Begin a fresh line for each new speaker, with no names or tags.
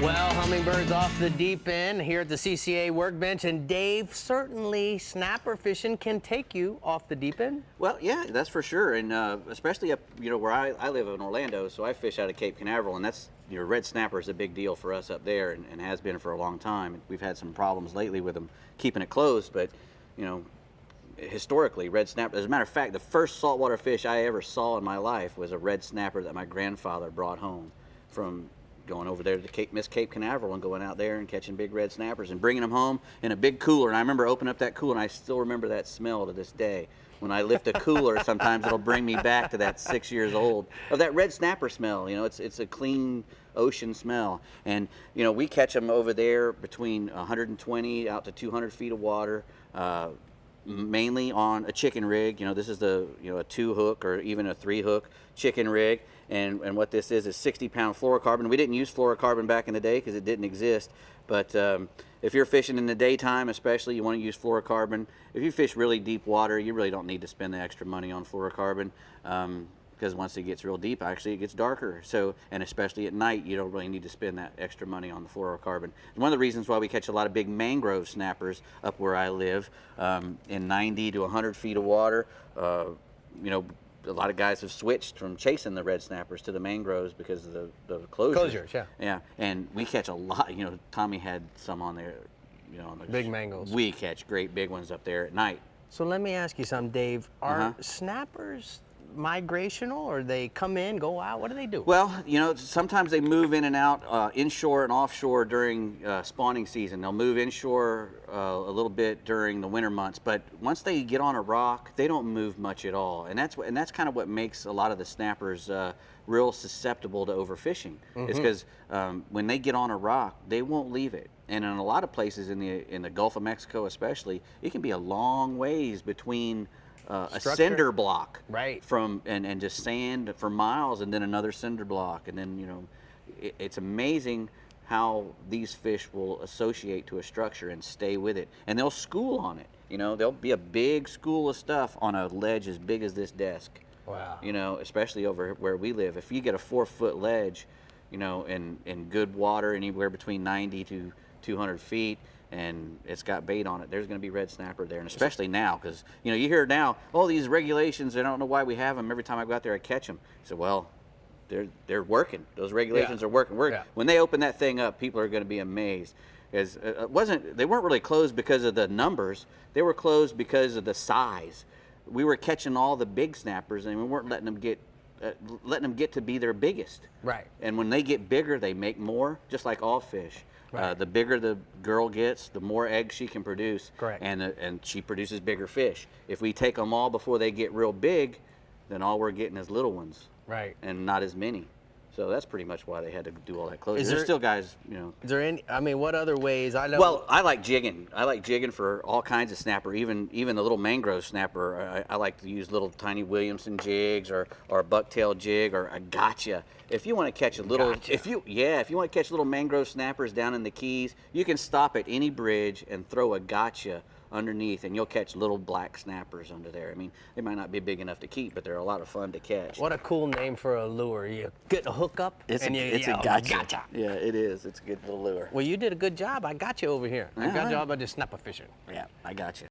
Well, hummingbirds off the deep end here at the CCA workbench, and Dave, certainly snapper fishing can take you off the deep end.
Well, yeah, that's for sure, and especially up, where I live in Orlando, so I fish out of Cape Canaveral, and that's, red snapper is a big deal for us up there, and has been for a long time. We've had some problems lately with them keeping it closed, but, historically, red snapper, as a matter of fact, the first saltwater fish I ever saw in my life was a red snapper that my grandfather brought home from going over there to Miss Cape Canaveral and going out there and catching big red snappers and bringing them home in a big cooler. And I remember opening up that cooler, and I still remember that smell to this day. When I lift a cooler, sometimes it'll bring me back to that 6 years old of that red snapper smell. It's a clean ocean smell. And we catch them over there between 120 out to 200 feet of water. Mainly on a chicken rig. This is the a 2-hook or even a 3-hook chicken rig, and what this is 60-pound fluorocarbon. We didn't use fluorocarbon back in the day because it didn't exist, but if you're fishing in the daytime especially, you want to use fluorocarbon. If you fish really deep water, you really don't need to spend the extra money on fluorocarbon, because once it gets real deep, actually it gets darker. So, and especially at night, you don't really need to spend that extra money on the fluorocarbon. And one of the reasons why we catch a lot of big mangrove snappers up where I live, in 90 to 100 feet of water, a lot of guys have switched from chasing the red snappers to the mangroves because of the closures.
Yeah.
Yeah, and we catch a lot. Tommy had some on there. On the
big mangoes.
We catch great big ones up there at night.
So let me ask you something, Dave. Are snappers migrational, or they come in, go out? What do they do?
Well, sometimes they move in and out inshore and offshore during spawning season. They'll move inshore a little bit during the winter months, but once they get on a rock, they don't move much at all. And that's kind of what makes a lot of the snappers real susceptible to overfishing. It's because when they get on a rock, they won't leave it. And in a lot of places in the Gulf of Mexico especially, it can be a long ways between a cinder block,
right,
from and just sand for miles, and then another cinder block, and then it's amazing how these fish will associate to a structure and stay with it, and they'll school on it. There'll be a big school of stuff on a ledge as big as this desk.
Wow.
Especially over where we live. If you get a 4-foot ledge, in good water, anywhere between 90 to 200 feet, and it's got bait on it, there's going to be red snapper there. And especially now, because you hear now, oh, these regulations, I don't know why we have them. Every time I go out there, I catch them. So, well, they're working. Those regulations are working. When they open that thing up, people are going to be amazed. Because they weren't really closed because of the numbers. They were closed because of the size. We were catching all the big snappers, and we weren't letting them get to be their biggest.
Right.
And when they get bigger, they make more, just like all fish. Right. The bigger the girl gets, the more eggs she can produce.
Correct.
And she produces bigger fish. If we take them all before they get real big, then all we're getting is little ones.
Right.
And not as many. So that's pretty much why they had to do all that closure. There's still guys,
Is there any? I mean, what other ways? I know.
Well, I like jigging. I like jigging for all kinds of snapper, even the little mangrove snapper. I like to use little tiny Williamson jigs or a bucktail jig or a gotcha. If you want to catch a little, if you want to catch little mangrove snappers down in the Keys, you can stop at any bridge and throw a gotcha underneath, and you'll catch little black snappers under there. I mean, they might not be big enough to keep, but they're a lot of fun to catch.
What a cool name for a lure. You get a hook up,
it's a gotcha. Yeah, it is. It's a good little lure.
Well, you did a good job. I got you over here. I got you all about the snapper fishing.
Yeah, I got you.